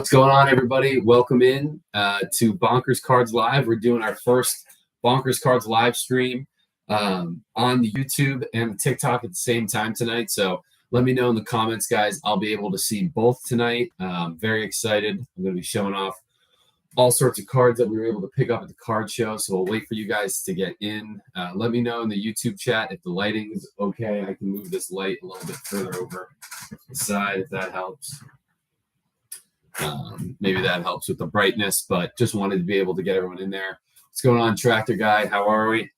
What's going on, everybody? Welcome in to Bonkers Cards Live. We're doing our first Bonkers Cards live stream on the YouTube and the TikTok at the same time tonight. So let me know in the comments, guys. I'll be able to see both tonight. Very excited. I'm going to be showing off all sorts of cards that we were able to pick up at the card show. So we'll wait for you guys to get in. Let me know in the YouTube chat if the lighting is okay. I can move this light a little bit further over the side if that helps. Maybe that helps with the brightness, but just wanted to be able to get everyone in there. What's going on, Tractor Guy? How are we?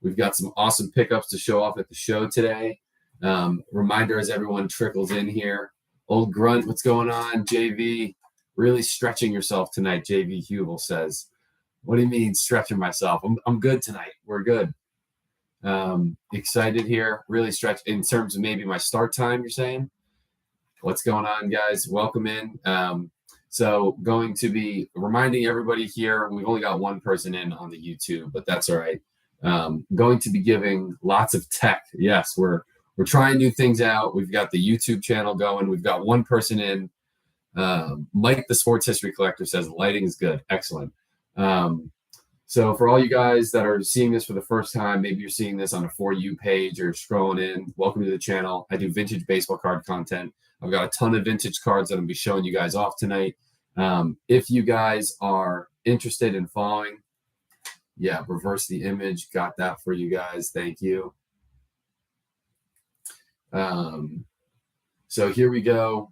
We've got some awesome pickups to show off at the show today. Reminder as everyone trickles in here. Old Grunt, what's going on? JV, really stretching yourself tonight, JV Hubel says. What do you mean stretching myself? I'm good tonight. We're good. Excited here. Really stretched in terms of maybe my start time, you're saying? What's going on, guys? Welcome in. So going to be reminding everybody here, we've only got one person in on the YouTube, but that's all right. Going to be giving lots of tech. Yes, we're trying new things out. We've got the YouTube channel going. We've got one person in. Mike, the sports history collector, says lighting is good. Excellent. So for all you guys that are seeing this for the first time, maybe you're seeing this on a For You page or scrolling in, welcome to the channel. I do vintage baseball card content. I've got a ton of vintage cards that I'm going to be showing you guys off tonight. If you guys are interested in following, yeah, reverse the image. Got that for you guys. Thank you. So here we go.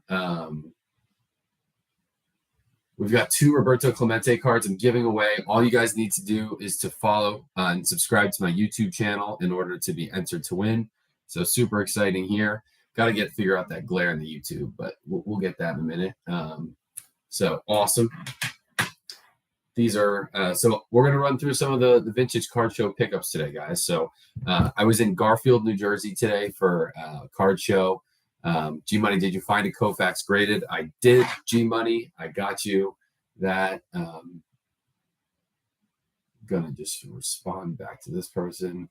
We've got two Roberto Clemente cards I'm giving away. All you guys need to do is to follow and subscribe to my YouTube channel in order to be entered to win. So super exciting here. Got to figure out that glare in the YouTube, but we'll get that in a minute. So awesome. These are, so we're going to run through some of the vintage card show pickups today, guys. So I was in Garfield, New Jersey today for a card show. G-Money, did you find a Koufax graded? I did, G-Money. I got you that. I'm going to just respond back to this person.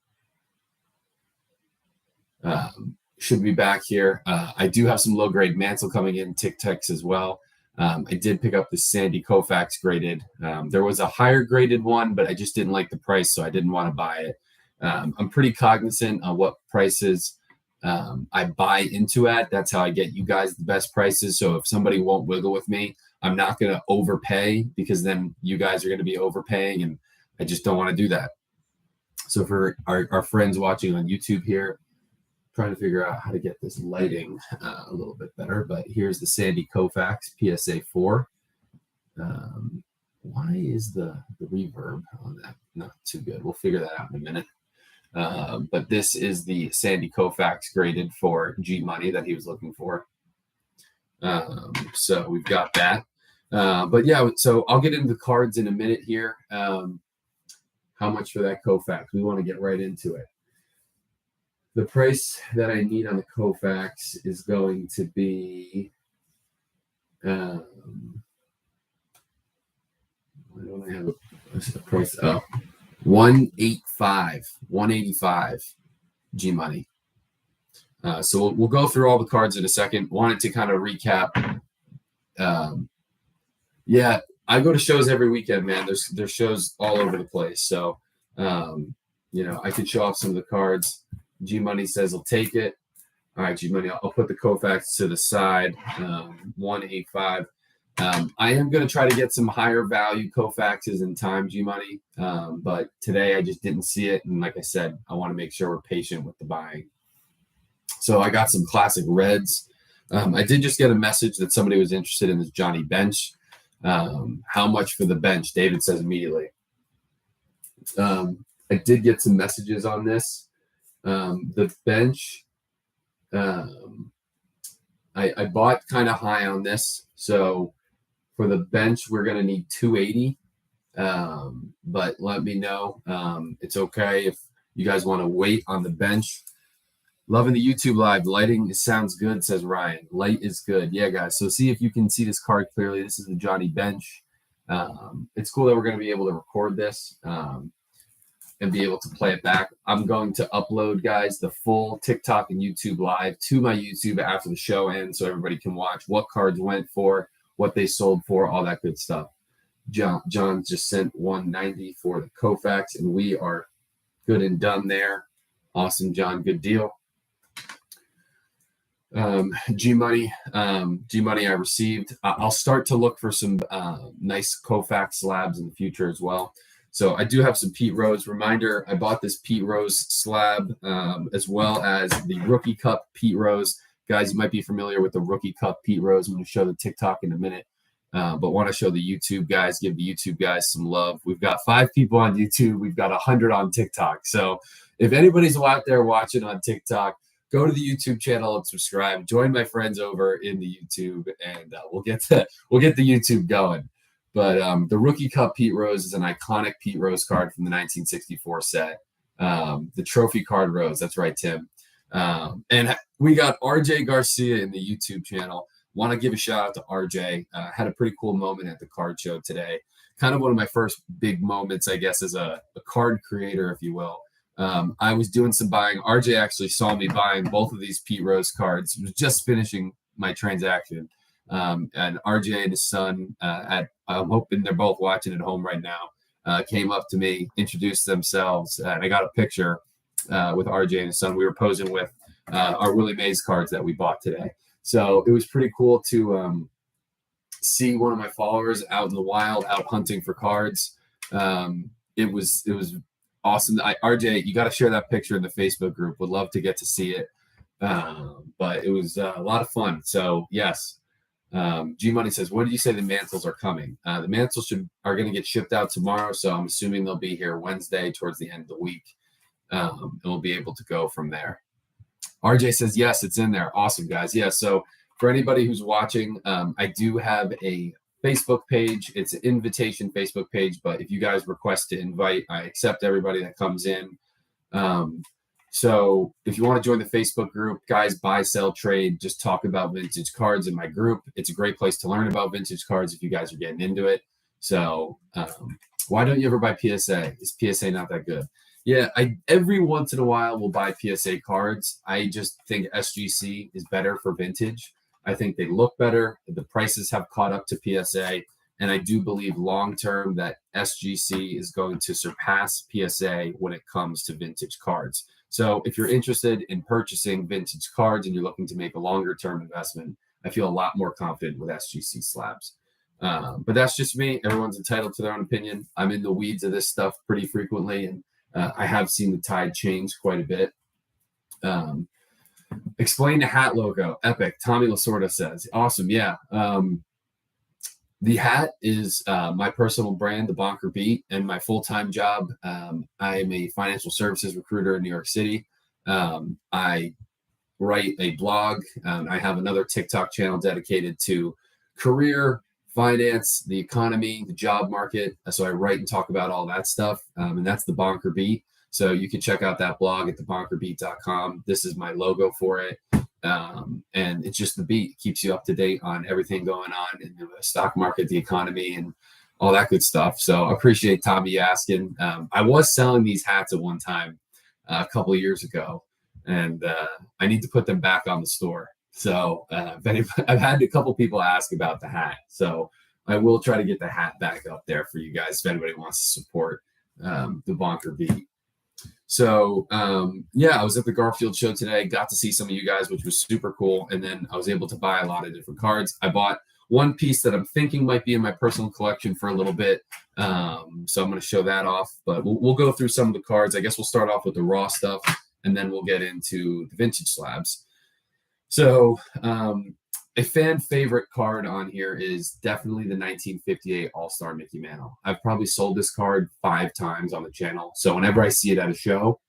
Should be back here. I do have some low-grade Mantle coming in, Tic-Tacs as well. I did pick up the Sandy Koufax graded. There was a higher graded one, but I just didn't like the price, so I didn't want to buy it. I'm pretty cognizant on what prices I buy into at. That's how I get you guys the best prices. So if somebody won't wiggle with me, I'm not going to overpay because then you guys are going to be overpaying, and I just don't want to do that. So for our friends watching on YouTube here, trying to figure out how to get this lighting a little bit better, but here's the Sandy Koufax PSA 4. Why is the reverb on that not too good? We'll figure that out in a minute. But this is the Sandy Koufax graded for G-Money that he was looking for. So we've got that. But yeah, so I'll get into the cards in a minute here. How much for that Koufax? We want to get right into it. The price that I need on the Koufax is going to be, why don't I have a price? Oh, 185 G-Money. So we'll go through all the cards in a second. Wanted to kind of recap. Yeah, I go to shows every weekend, man. There's shows all over the place. So, I could show off some of the cards. G-Money says he'll take it. All right, G-Money, I'll put the Koufax to the side. 185. I am going to try to get some higher value Koufaxes in time, G-Money. But today I just didn't see it. And like I said, I want to make sure we're patient with the buying. So I got some classic reds. I did just get a message that somebody was interested in this Johnny Bench. How much for the bench? David says immediately. I did get some messages on this. The bench, I bought kind of high on this. So for the bench, we're going to need 280. But let me know. It's okay if you guys want to wait on the bench. Loving the YouTube live. Lighting sounds good, says Ryan. Light is good. Yeah, guys. So see if you can see this card clearly. This is the Johnny Bench. It's cool that we're going to be able to record this. And be able to play it back. I'm going to upload, guys, the full TikTok and YouTube live to my YouTube after the show ends so everybody can watch what cards went for, what they sold for, all that good stuff. John just sent 190 for the Koufax, and we are good and done there. Awesome, John. Good deal. G Money I received. I'll start to look for some nice Koufax slabs in the future as well. So I do have some Pete Rose. Reminder, I bought this Pete Rose slab as well as the Rookie Cup Pete Rose. Guys, you might be familiar with the Rookie Cup Pete Rose. I'm going to show the TikTok in a minute. But want to show the YouTube guys, give the YouTube guys some love. We've got 5 people on YouTube. We've got 100 on TikTok. So if anybody's out there watching on TikTok, go to the YouTube channel and subscribe. Join my friends over in the YouTube, and we'll get the YouTube going. But the Rookie Cup Pete Rose is an iconic Pete Rose card from the 1964 set. The Trophy Card Rose. That's right, Tim. And we got RJ Garcia in the YouTube channel. Want to give a shout out to RJ. Had a pretty cool moment at the card show today. Kind of one of my first big moments, I guess, as a card creator, if you will. I was doing some buying. RJ actually saw me buying both of these Pete Rose cards. He was just finishing my transaction. And RJ and his son, I'm hoping they're both watching at home right now, came up to me, introduced themselves, and I got a picture with RJ and his son. We were posing with our Willie Mays cards that we bought today. So it was pretty cool to see one of my followers out in the wild, out hunting for cards. It was awesome. RJ, you got to share that picture in the Facebook group. Would love to get to see it. But it was a lot of fun. So yes, G Money says, when did you say the mantles are coming? The mantles are going to get shipped out tomorrow. So I'm assuming they'll be here Wednesday towards the end of the week. And we'll be able to go from there. RJ says, yes, it's in there. Awesome, guys. Yeah, so for anybody who's watching, I do have a Facebook page. It's an invitation Facebook page, but if you guys request to invite, I accept everybody that comes in. So if you want to join the Facebook group, guys, buy, sell, trade, just talk about vintage cards in my group. It's a great place to learn about vintage cards if you guys are getting into it. So why don't you ever buy PSA? Is PSA not that good? Yeah, I every once in a while will buy PSA cards. I just think SGC is better for vintage. I think they look better. The prices have caught up to PSA. And I do believe long-term that SGC is going to surpass PSA when it comes to vintage cards. So if you're interested in purchasing vintage cards and you're looking to make a longer-term investment, I feel a lot more confident with SGC slabs. But that's just me. Everyone's entitled to their own opinion. I'm in the weeds of this stuff pretty frequently, and I have seen the tide change quite a bit. Explain the hat logo. Epic. Tommy Lasorda says. Awesome. Yeah. The hat is my personal brand, the Bonker Beat, and my full-time job. I am a financial services recruiter in New York City. I write a blog. I have another TikTok channel dedicated to career, finance, the economy, the job market. So I write and talk about all that stuff. And that's the Bonker Beat. So you can check out that blog at thebonkerbeat.com. This is my logo for it. And it's just the beat. It keeps you up to date on everything going on in the stock market, the economy, and all that good stuff. So I appreciate Tommy asking. I was selling these hats at one time a couple of years ago, and I need to put them back on the store. So I've had a couple people ask about the hat. So I will try to get the hat back up there for you guys if anybody wants to support the Bonker Beat. So, I was at the Garfield show today, got to see some of you guys, which was super cool. And then I was able to buy a lot of different cards. I bought one piece that I'm thinking might be in my personal collection for a little bit. So I'm going to show that off, but we'll go through some of the cards. I guess we'll start off with the raw stuff, and then we'll get into the vintage slabs. So, a fan favorite card on here is definitely the 1958 All-Star Mickey Mantle. I've probably sold this card 5 times on the channel. So whenever I see it at a show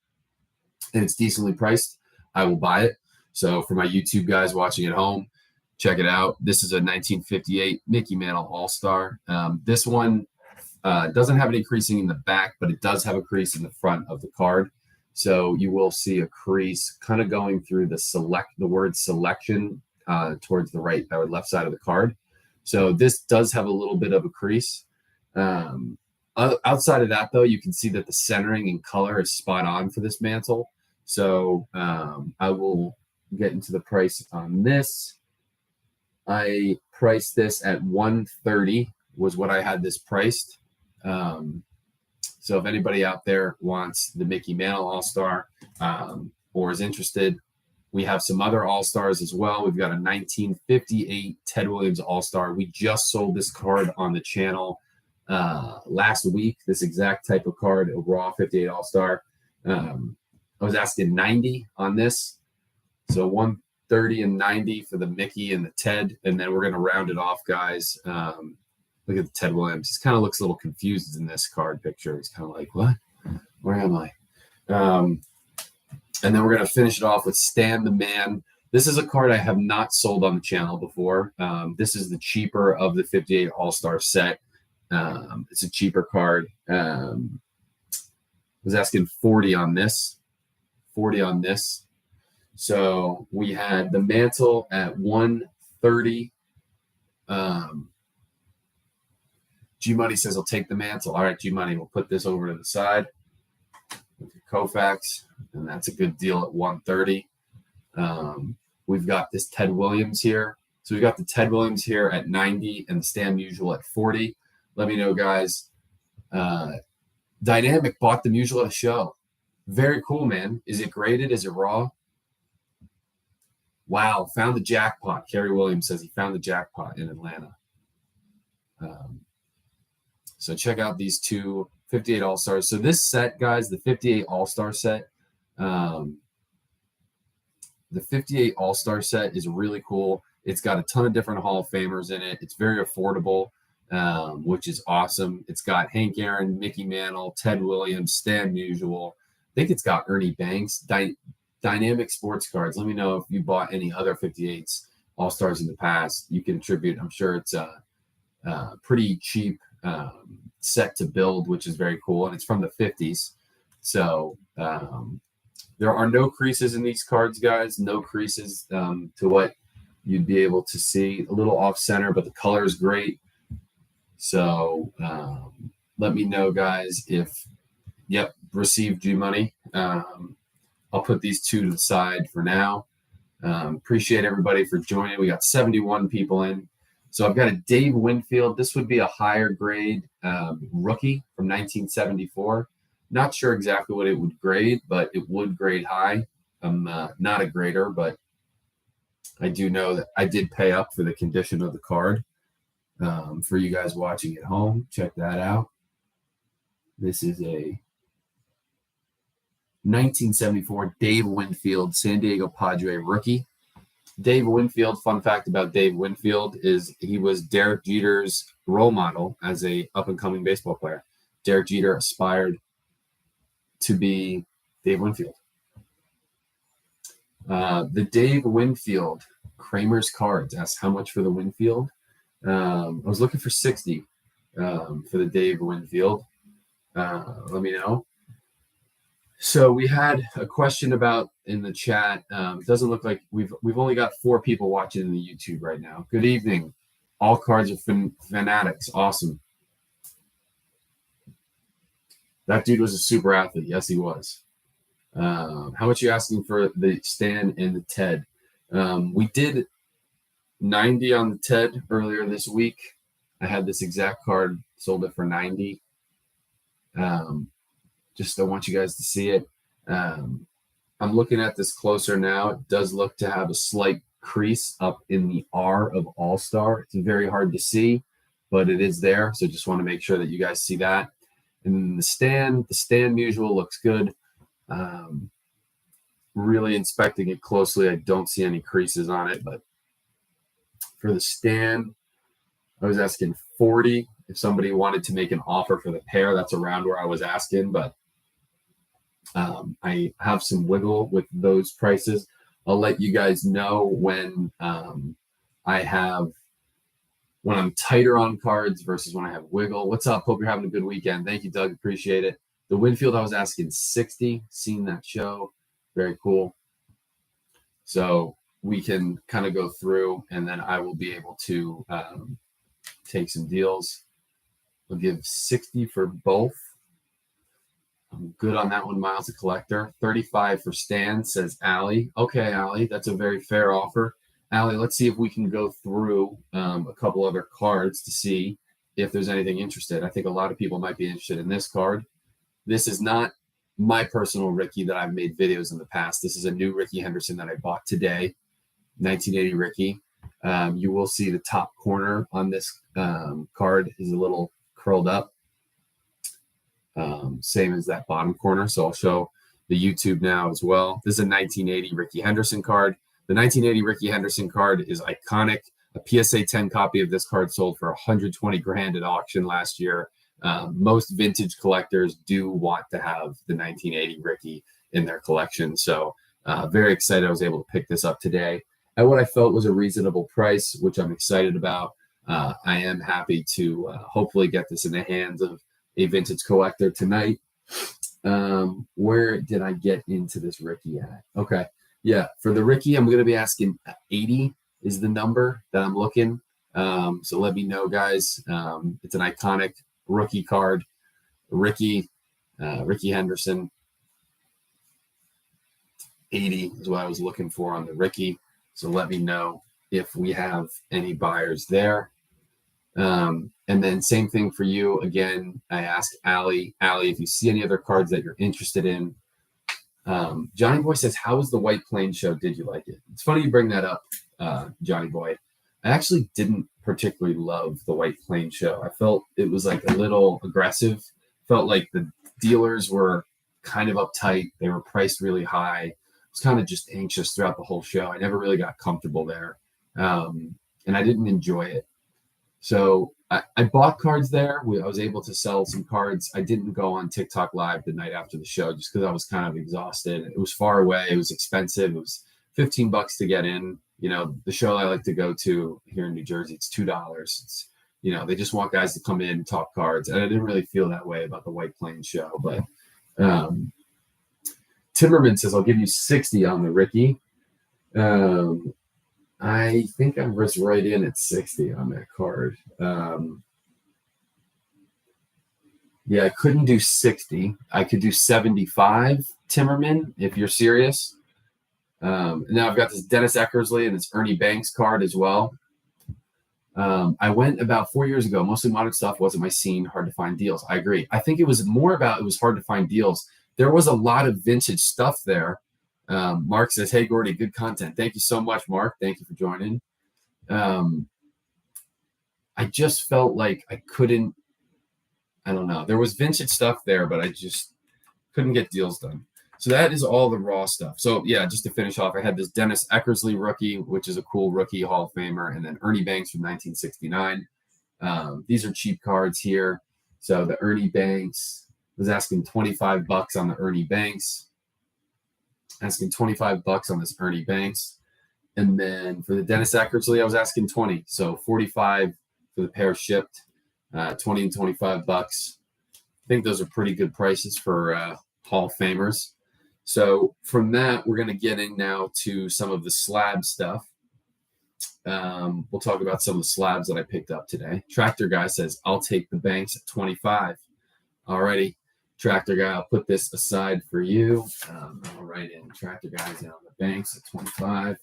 and it's decently priced, I will buy it. So for my YouTube guys watching at home, check it out. This is a 1958 Mickey Mantle All-Star. This one doesn't have any creasing in the back, but it does have a crease in the front of the card. So you will see a crease kind of going through the word selection towards the right or left side of the card. So this does have a little bit of a crease. Outside of that, though, you can see that the centering and color is spot on for this mantle. So I will get into the price on this. I priced this at 130 was what I had this priced. So if anybody out there wants the Mickey Mantle All-Star or is interested, we have some other All-Stars as well. We've got a 1958 Ted Williams All-Star. We just sold this card on the channel last week, this exact type of card, a raw 58 All-Star. I was asking 90 on this. So 130 and 90 for the Mickey and the Ted. And then we're going to round it off, guys. Look at the Ted Williams. He kind of looks a little confused in this card picture. He's kind of like, what? Where am I? And then we're going to finish it off with Stan the Man. This is a card I have not sold on the channel before. This is the cheaper of the 58 All-Star set. It's a cheaper card. I was asking 40 on this. 40 on this. So we had the Mantle at 130. G-Money says, I'll take the Mantle. All right, G-Money, we'll put this over to the side with your Koufax, and that's a good deal at 130. We've got this Ted Williams here. So we've got the Ted Williams here at 90 and the Stan Musial at 40. Let me know, guys. Dynamic bought the Musial at a show. Very cool, man. Is it graded? Is it raw? Wow, found the jackpot. Kerry Williams says he found the jackpot in Atlanta. So check out these two 58 All-Stars. So this set, guys, the 58 All-Star set, the 58 All-Star set is really cool. It's got a ton of different Hall of Famers in it. It's very affordable, which is awesome. It's got Hank Aaron, Mickey Mantle, Ted Williams, Stan Musial. I think it's got Ernie Banks. Dynamic sports cards. Let me know if you bought any other 58s All-Stars in the past. You can attribute. I'm sure it's a pretty cheap set to build, which is very cool, and it's from the 50s. So there are no creases in these cards, guys. No creases to what you'd be able to see. A little off center, but the color is great. So let me know, guys, if received G-Money. I'll put these two to the side for now. Appreciate everybody for joining. We got 71 people in. So I've got a Dave Winfield. This would be a higher grade rookie from 1974. Not sure exactly what it would grade, but it would grade high. I'm not a grader, but I do know that I did pay up for the condition of the card. For you guys watching at home, check that out. This is a 1974 Dave Winfield San Diego Padre rookie. Dave Winfield, fun fact about Dave Winfield is he was Derek Jeter's role model as a up-and-coming baseball player. Derek Jeter aspired to be Dave Winfield. The Dave Winfield Kramer's cards asked how much for the Winfield. I was looking for 60 for the Dave Winfield. Let me know. So we had a question about in the chat. It doesn't look like we've only got 4 people watching in the YouTube right now. Good evening. All cards are fanatics. Awesome. That dude was a super athlete. Yes, he was. How much are you asking for the Stan and the Ted? We did 90 on the Ted earlier this week. I had this exact card, sold it for 90. Just I want you guys to see it. I'm looking at this closer now. It does look to have a slight crease up in the R of All-Star. It's very hard to see, but it is there. So just want to make sure that you guys see that. And then the Stan Musial looks good. Really inspecting it closely, I don't see any creases on it, but for the Stan, I was asking 40. If somebody wanted to make an offer for the pair, that's around where I was asking, but I have some wiggle with those prices. I'll let you guys know when when I'm tighter on cards versus when I have wiggle. What's up? Hope you're having a good weekend. Thank you, Doug. Appreciate it. The Winfield, I was asking 60. Seen that show. Very cool. So we can kind of go through, and then I will be able to take some deals. We'll give 60 for both. I'm good on that one, Miles the Collector. 35 for Stan, says Allie. Okay, Allie, that's a very fair offer. Allie, let's see if we can go through a couple other cards to see if there's anything interested. I think a lot of people might be interested in this card. This is not my personal Ricky that I've made videos in the past. This is a new Ricky Henderson that I bought today, 1980 Ricky. You will see the top corner on this card is a little curled up, same as that bottom corner. So I'll show the YouTube now as well. This is a 1980 Ricky Henderson card. The 1980 Ricky Henderson card is iconic. A PSA 10 copy of this card sold for 120 grand at auction last year. Most vintage collectors do want to have the 1980 Ricky in their collection. So very excited I was able to pick this up today at what I felt was a reasonable price, which I'm excited about. I am happy to hopefully get this in the hands of a vintage collector tonight. Where did I get into this Ricky at? Okay. Yeah, for the Ricky, I'm going to be asking 80 is the number that I'm looking. So let me know, guys. It's an iconic rookie card. Ricky Henderson. 80 is what I was looking for on the Ricky. So let me know if we have any buyers there. And then same thing for you. Again, I asked Allie, if you see any other cards that you're interested in. Johnny Boy says, how was the White Plains show? Did you like it? It's funny you bring that up, Johnny Boy. I actually didn't particularly love the White Plains show. I felt it was like a little aggressive. Felt like the dealers were kind of uptight. They were priced really high. I was kind of just anxious throughout the whole show. I never really got comfortable there. And I didn't enjoy it. So I bought cards there. I was able to sell some cards. I didn't go on TikTok live the night after the show just because I was kind of exhausted. It was far away. It was expensive. It was $15 to get in. You know, the show I like to go to here in New Jersey, it's $2. It's, you know, they just want guys to come in and talk cards. And I didn't really feel that way about the White Plains show. But Timmerman says, I'll give you 60 on the Ricky. I think I was right in at 60 on that card. Yeah, I couldn't do 60. I could do 75, Timmerman, if you're serious. Now I've got this Dennis Eckersley and this Ernie Banks card as well. I went about 4 years ago. Mostly modern stuff wasn't my scene. Hard to find deals. I agree. I think it was more about it was hard to find deals. There was a lot of vintage stuff there. Mark says, hey, Gordy, good content. Thank you so much, Mark. Thank you for joining. I just felt like I couldn't, I don't know. There was vintage stuff there, but I just couldn't get deals done. So that is all the raw stuff. So, yeah, just to finish off, I had this Dennis Eckersley rookie, which is a cool rookie Hall of Famer, and then Ernie Banks from 1969. These are cheap cards here. So the Ernie Banks was asking $25 on the Ernie Banks. Asking $25 on this Ernie Banks. And then for the Dennis Eckersley, I was asking 20. So 45 for the pair shipped, 20 and $25. I think those are pretty good prices for Hall of Famers. So from that, we're going to get in now to some of the slab stuff. We'll talk about some of the slabs that I picked up today. Tractor Guy says, I'll take the Banks at 25. Alrighty. Tractor Guy, I'll put this aside for you. I'll write in Tractor Guy's on the Banks at 25.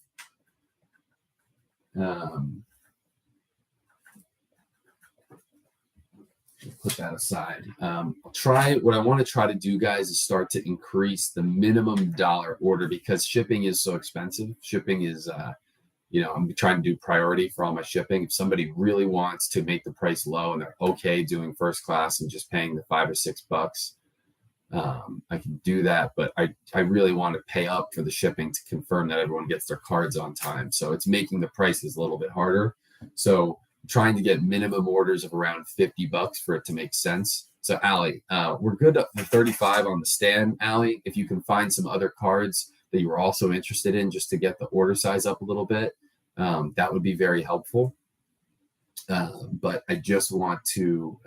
Put that aside. What I want to try to do, guys, is start to increase the minimum dollar order because shipping is so expensive. Shipping is, I'm trying to do priority for all my shipping. If somebody really wants to make the price low and they're okay doing first class and just paying the $5 or $6, I can do that, but I really want to pay up for the shipping to confirm that everyone gets their cards on time. So it's making the prices a little bit harder. So trying to get minimum orders of around $50 for it to make sense. So Allie, we're good up to 35 on the stand. Allie, if you can find some other cards that you were also interested in just to get the order size up a little bit, that would be very helpful. But I just want to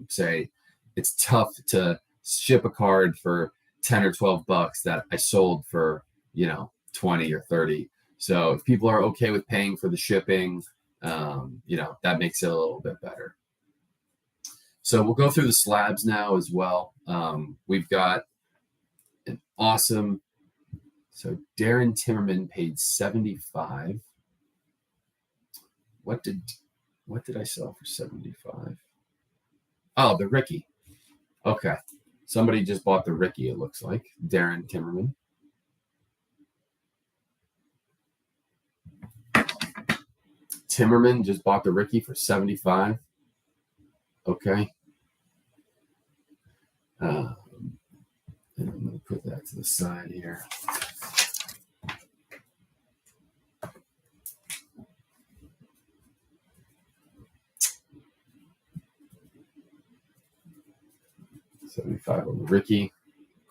say it's tough to ship a card for 10 or $12 that I sold for, 20 or 30. So if people are okay with paying for the shipping, that makes it a little bit better. So we'll go through the slabs now as well. We've got an awesome, so Darren Timmerman paid 75. what did I sell for 75? Oh, the Ricky. Okay. Somebody just bought the Ricky, it looks like. Darren Timmerman. Timmerman just bought the Ricky for 75. Okay. And I'm going to put that to the side here. $75 on the Ricky.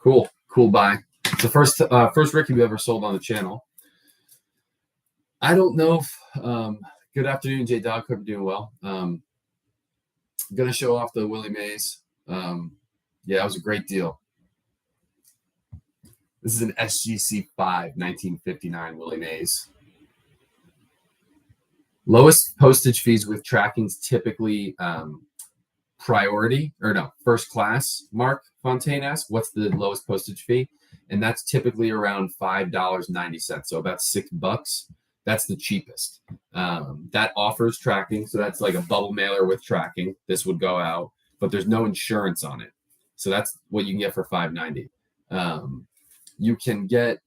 Cool buy. It's the first Ricky we ever sold on the channel. I don't know if good afternoon, J Dog. Hope you're doing well. I'm gonna show off the Willie Mays. Yeah, that was a great deal. This is an SGC 5 1959 Willie Mays. Lowest postage fees with tracking's typically priority, or no, first class. Mark Fontaine asked, what's the lowest postage fee? And that's typically around $5.90, so about $6. That's the cheapest. That offers tracking, so that's like a bubble mailer with tracking. This would go out, but there's no insurance on it. So that's what you can get for $5.90. You can get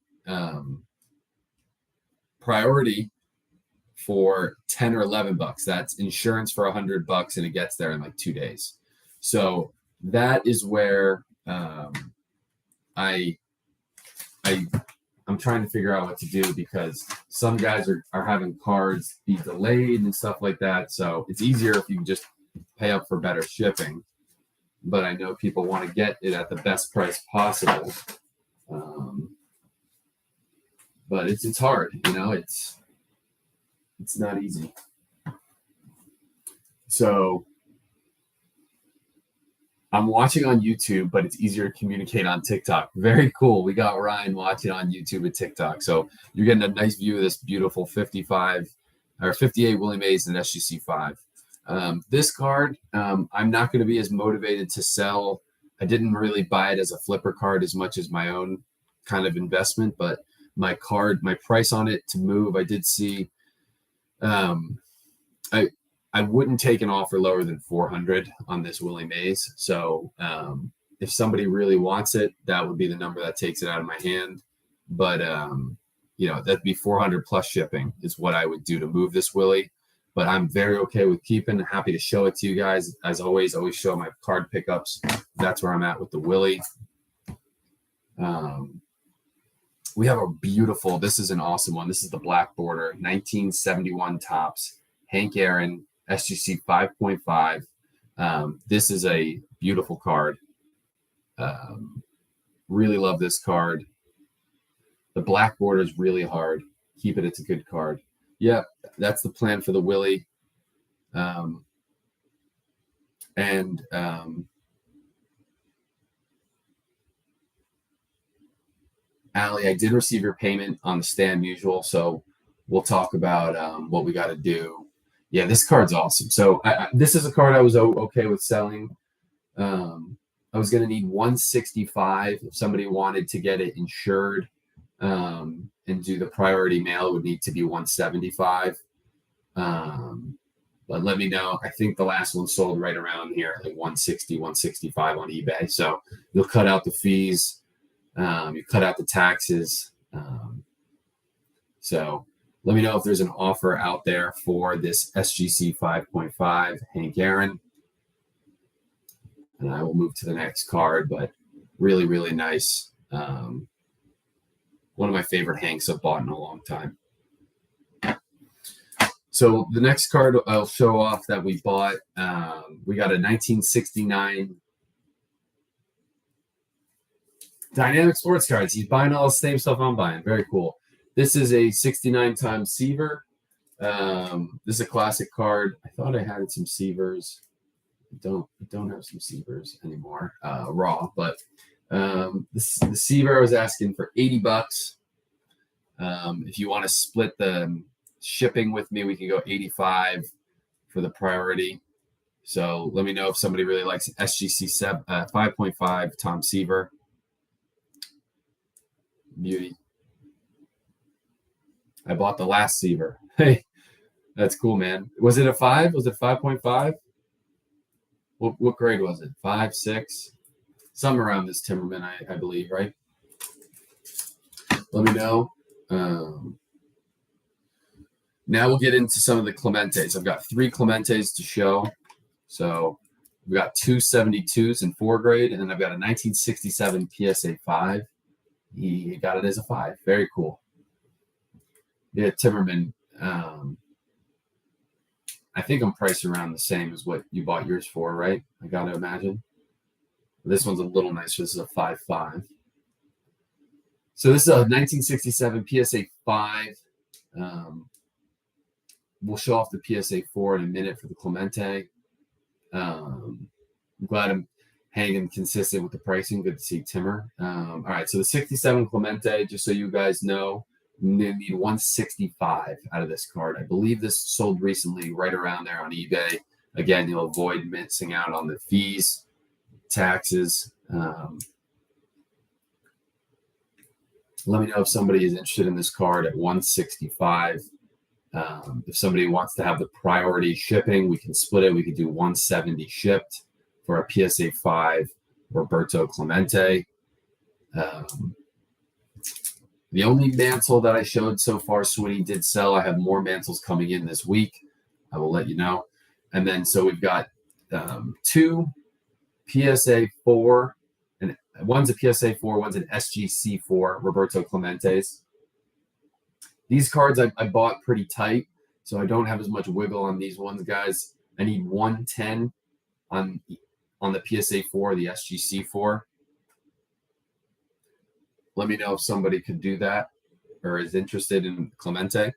priority for $10 or $11. That's insurance for $100, and it gets there in like 2 days. So that is where I'm trying to figure out what to do, because some guys are having cards be delayed and stuff like that. So it's easier if you can just pay up for better shipping. But I know people want to get it at the best price possible. But it's hard, it's not easy. So I'm watching on YouTube, but it's easier to communicate on TikTok. Very cool. We got Ryan watching on YouTube and TikTok. So you're getting a nice view of this beautiful 55 or 58 Willie Mays and SGC 5. This card, I'm not going to be as motivated to sell. I didn't really buy it as a flipper card as much as my own kind of investment, but my price on it to move, I did see, I wouldn't take an offer lower than 400 on this Willie Mays. So if somebody really wants it, that would be the number that takes it out of my hand. But that'd be 400 plus shipping is what I would do to move this Willie. But I'm very okay with keeping. Happy to show it to you guys. As always show my card pickups. That's where I'm at with the Willie. We have a beautiful, this is an awesome one. This is the black border, 1971 tops, Hank Aaron, SGC 5.5. This is a beautiful card. Really love this card. The black border is really hard. Keep it, it's a good card. Yeah, that's the plan for the Willie. Allie, I did receive your payment on the stand usual, so we'll talk about what we got to do. Yeah, this card's awesome. So this is a card I was okay with selling. I was going to need 165 if somebody wanted to get it insured and do the priority mail. It would need to be 175. But let me know. I think the last one sold right around here, like 160, 165 on eBay. So you'll cut out the fees. You cut out the taxes. So let me know if there's an offer out there for this SGC 5.5 Hank Aaron. And I will move to the next card, but really, really nice. One of my favorite Hanks I've bought in a long time. So the next card I'll show off that we bought, we got a 1969 Dynamic Sports Cards. He's buying all the same stuff I'm buying. Very cool. This is a 69 times Seaver. This is a classic card. I thought I had some Seavers. I don't have some Seavers anymore, raw. But the Seaver I was asking for $80. If you want to split the shipping with me, we can go 85 for the priority. So let me know if somebody really likes SGC 5.5 Tom Seaver. Beauty. I bought the last Seaver. Hey, That's cool, man. Was it a 5? Was it 5.5? What grade was it? 5, 6? Somewhere around this Timberman, I believe, right? Let me know. Now we'll get into some of the Clementes. I've got 3 Clementes to show. So we've got 2 72s in 4 grade, and then I've got a 1967 PSA 5. He got it as a 5. Very cool. Yeah, Timberman. I think I'm priced around the same as what you bought yours for, right? I got to imagine. This one's a little nicer. This is a 5.5. So this is a 1967 PSA 5. We'll show off the PSA 4 in a minute for the Clemente. I'm glad I'm hanging consistent with the pricing. Good to see Timmer. All right, so the 67 Clemente, just so you guys know, you need 165 out of this card. I believe this sold recently right around there on eBay. Again, you'll avoid missing out on the fees, taxes. Let me know if somebody is interested in this card at 165. If somebody wants to have the priority shipping, we can split it. We could do 170 shipped for a PSA 5 Roberto Clemente. The only mantle that I showed so far, Sweeney did sell. I have more mantles coming in this week. I will let you know. And then so we've got 2 PSA 4, and one's a PSA 4, one's an SGC 4 Roberto Clementes. These cards I bought pretty tight, so I don't have as much wiggle on these ones, guys. I need 110 on the PSA 4, the SGC 4. Let me know if somebody could do that or is interested in Clemente.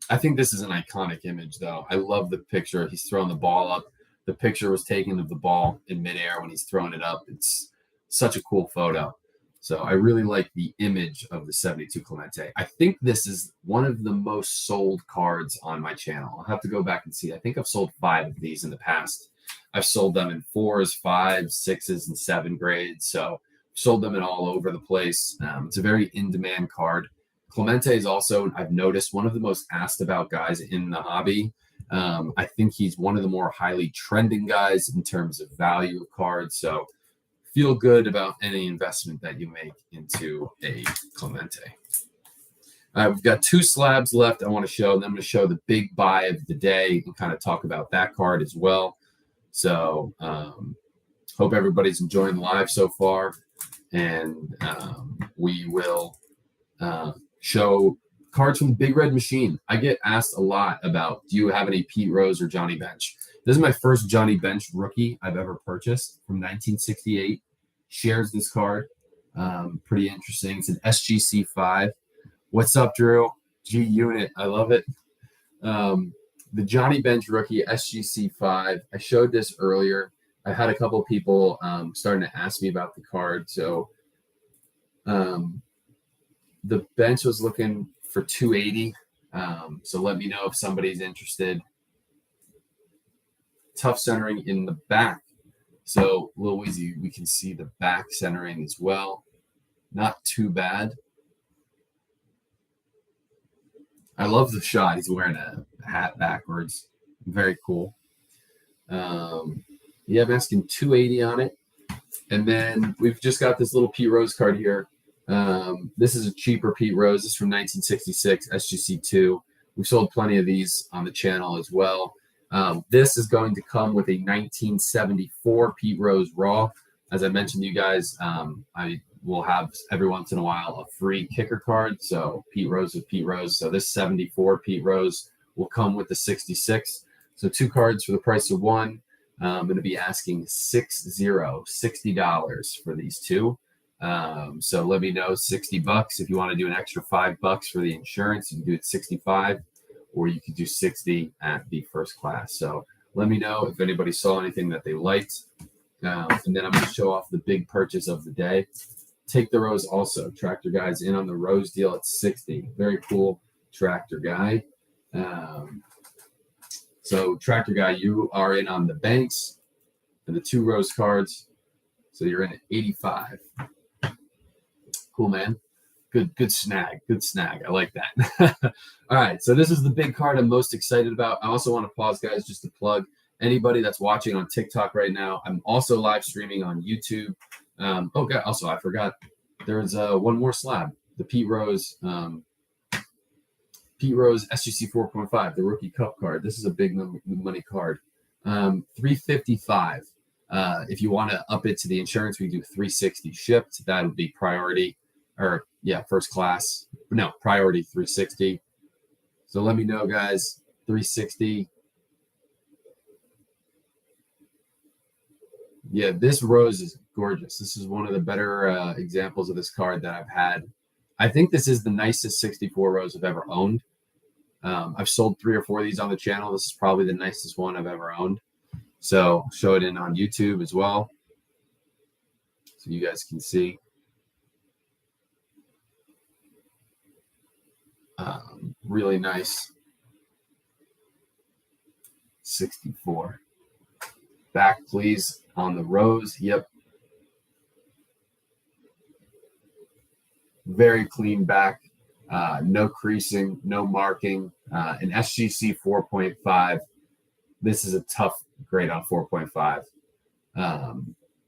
I think this is an iconic image, though. I love the picture. He's throwing the ball up. The picture was taken of the ball in midair when he's throwing it up. It's such a cool photo. So I really like the image of the 72 Clemente. I think this is one of the most sold cards on my channel. I'll have to go back and see. I think I've sold 5 of these in the past. I've sold them in 4s, 5s, 6s, and 7 grades. So sold them in all over the place. It's a very in-demand card. Clemente is also, I've noticed, one of the most asked about guys in the hobby. I think he's one of the more highly trending guys in terms of value of cards. So feel good about any investment that you make into a Clemente. We've got 2 slabs left I want to show. And I'm going to show the big buy of the day and kind of talk about that card as well. So hope everybody's enjoying the live so far. And we will show cards from the Big Red Machine. I get asked a lot about, do you have any Pete Rose or Johnny Bench? This is my first Johnny Bench rookie I've ever purchased from 1968. Shares this card. Pretty interesting. It's an SGC 5. What's up, Drew? G Unit. I love it. The Johnny Bench rookie SGC 5. I showed this earlier. I had a couple of people starting to ask me about the card. So the bench was looking for 280. So let me know if somebody's interested. Tough centering in the back. So a little easy. We can see the back centering as well. Not too bad. I love the shot. He's wearing a hat backwards. Very cool. Yeah, I'm asking 280 on it. And then we've just got this little Pete Rose card here. This is a cheaper Pete Rose. This is from 1966, SGC2. We've sold plenty of these on the channel as well. This is going to come with a 1974 Pete Rose Raw. As I mentioned to you guys, I will have every once in a while a free kicker card. So Pete Rose with Pete Rose. So this 74 Pete Rose will come with the 66. So 2 cards for the price of 1. I'm going to be asking $60 for these 2. So let me know, $60. If you want to do an extra $5 for the insurance, you can do it 65, or you could do 60 at the first class. So let me know if anybody saw anything that they liked. And then I'm going to show off the big purchase of the day. Take the Rose also. Tractor Guy's in on the Rose deal at 60. Very cool Tractor Guy. So Tractor Guy, you are in on the Banks and the 2 Rose cards. So you're in at 85. Cool, man. Good snag. Good snag. I like that. All right. So this is the big card I'm most excited about. I also want to pause, guys, just to plug anybody that's watching on TikTok right now. I'm also live streaming on YouTube. Oh, God. Also, I forgot. There's one more slab. The Pete Rose SGC 4.5, the rookie cup card. This is a big money card. 355. If you want to up it to the insurance, we do 360 shipped. That would be priority, or yeah, first class. No, priority 360. So let me know, guys. 360. Yeah, this rose is gorgeous. This is one of the better examples of this card that I've had. I think this is the nicest 64 rose I've ever owned. I've sold 3 or 4 of these on the channel. This is probably the nicest one I've ever owned. So show it in on YouTube as well, so you guys can see. Really nice 64. Back, please, on the rose. Yep. Very clean back. No creasing, no marking. An SGC 4.5. This is a tough grade on 4.5.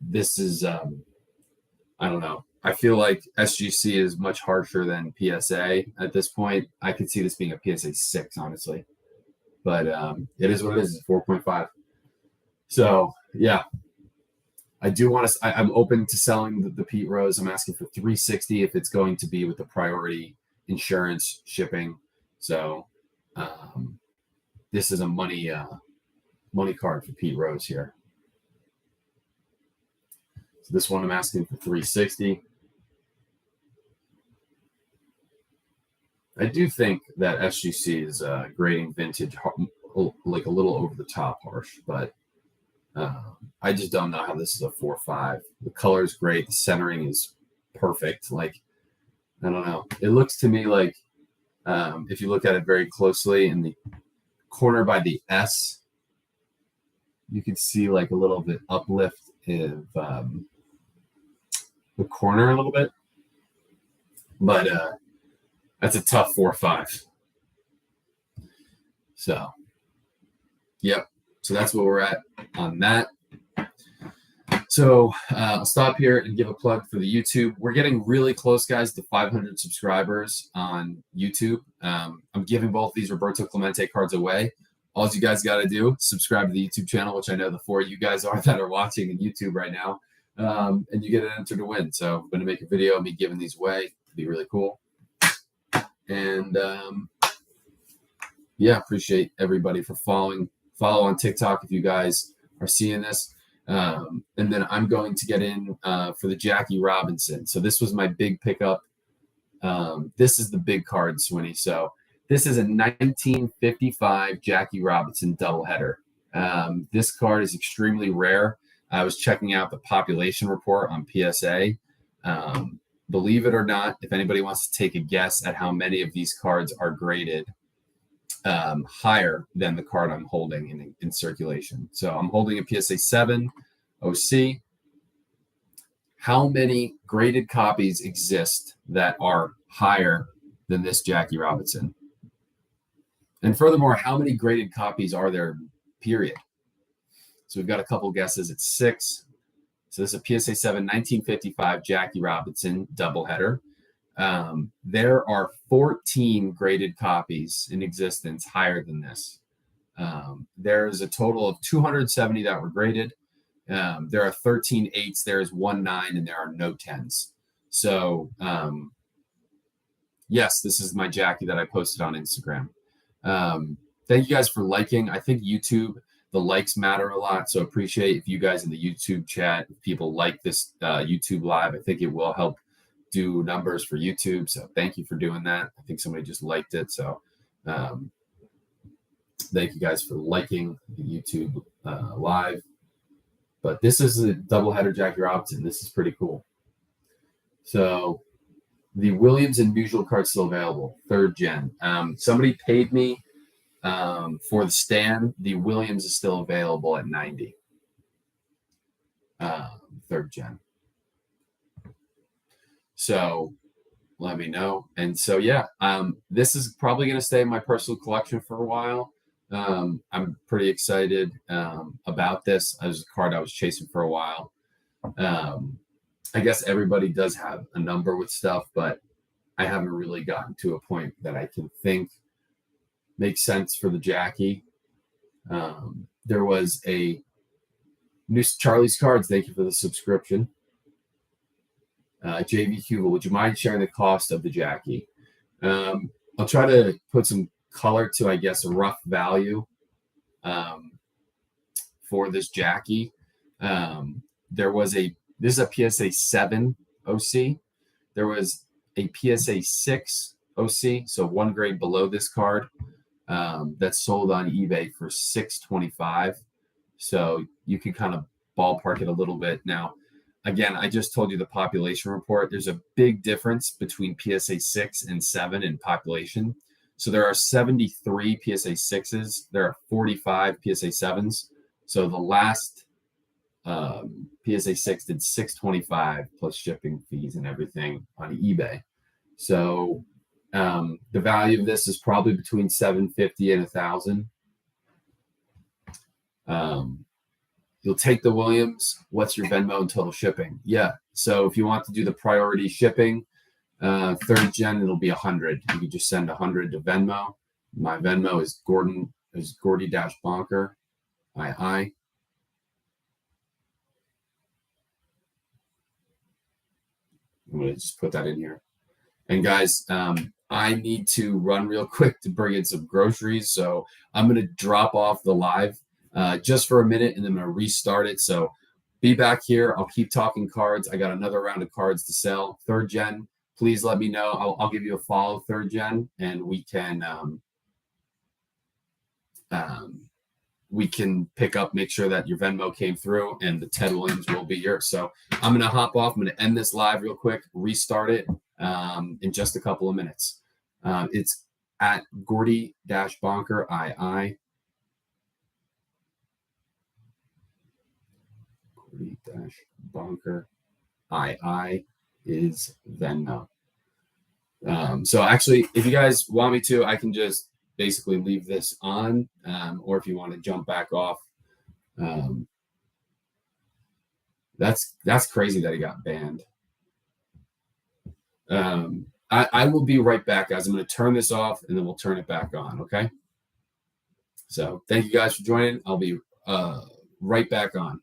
This is, I don't know. I feel like SGC is much harsher than PSA at this point. I could see this being a PSA 6, honestly. But it is what it is. It's 4.5. So, yeah. I do want to. I'm open to selling the Pete Rose. I'm asking for 360 if it's going to be with the priority insurance shipping. So this is a money card for Pete Rose here. So this one I'm asking for 360. I do think that SGC is grading vintage like a little over the top harsh, but I just don't know how this is a 4.5. The color is great. The centering is perfect. Like, I don't know. It looks to me like if you look at it very closely in the corner by the S, you could see like a little bit uplift in the corner a little bit. But that's a tough 4.5. So, yep. So that's where we're at on that. So I'll stop here and give a plug for the YouTube. We're getting really close, guys, to 500 subscribers on YouTube. I'm giving both these Roberto Clemente cards away. All you guys got to do, subscribe to the YouTube channel, which I know the 4 of you guys are that are watching on YouTube right now, and you get an enter to win. So I'm going to make a video of me giving these away. It'd be really cool. And yeah, appreciate everybody for following. Follow on TikTok if you guys are seeing this. And then I'm going to get in for the Jackie Robinson. So this was my big pickup. This is the big card, Swinny. So this is a 1955 Jackie Robinson doubleheader. This card is extremely rare. I was checking out the population report on PSA. Believe it or not, if anybody wants to take a guess at how many of these cards are graded higher than the card I'm holding in circulation. So I'm holding a PSA 7 OC. How many graded copies exist that are higher than this Jackie Robinson? And furthermore, how many graded copies are there, period? So we've got a couple guesses. It's 6. So this is a PSA 7 1955 Jackie Robinson doubleheader. There are 14 graded copies in existence higher than this. There's a total of 270 that were graded. There are 13 8s, there's 1 9, and there are no 10s. So, yes, this is my Jackie that I posted on Instagram. Thank you guys for liking. I think YouTube, the likes matter a lot. So appreciate if you guys in the YouTube chat, if people like this YouTube live, I think it will help do numbers for YouTube. So thank you for doing that. I think somebody just liked it. So thank you guys for liking the YouTube live. But this is a doubleheader Jackie Robinson. This is pretty cool. So the Williams and Musial card's still available, 3rd gen. Somebody paid me for the stand. The Williams is still available at 90. 3rd gen. So let me know. And so, yeah, this is probably going to stay in my personal collection for a while. I'm pretty excited about this. As a card I was chasing for a while. I guess everybody does have a number with stuff, but I haven't really gotten to a point that I can think makes sense for the Jackie. There was a new Charlie's Cards. Thank you for the subscription. JV Cuba, would you mind sharing the cost of the Jackie? I'll try to put some color to, I guess, a rough value for this Jackie. This is a PSA 7 OC. There was a PSA 6 OC, so one grade below this card, that's sold on eBay for $625. So you can kind of ballpark it a little bit. Now, again, I just told you the population report. There's a big difference between PSA 6 and 7 in population. So there are 73 PSA 6s. There are 45 PSA 7s. So the last PSA 6 did $625 plus shipping fees and everything on eBay. So the value of this is probably between $750 and $1,000. You'll take the Williams. What's your Venmo and total shipping? Yeah. So if you want to do the priority shipping, third gen, it'll be $100. You can just send $100 to Venmo. My Venmo is Gordy-Bonker, II. I'm going to just put that in here. And guys, I need to run real quick to bring in some groceries. So I'm going to drop off the live just for a minute, and then I'm going to restart it. So be back here. I'll keep talking cards. I got another round of cards to sell. Third gen, please let me know. I'll give you a follow, third gen, and we can pick up, make sure that your Venmo came through, and the Ted Williams will be here. So I'm going to hop off. I'm going to end this live real quick, restart it in just a couple of minutes. It's at Gordy-Bonker, II. Gordy-Bonker, II is Venmo. So actually, if you guys want me to, I can just basically leave this on, or if you want to jump back off. That's crazy that he got banned. I will be right back, guys. I'm going to turn this off, and then we'll turn it back on, okay? So thank you guys for joining. I'll be right back on.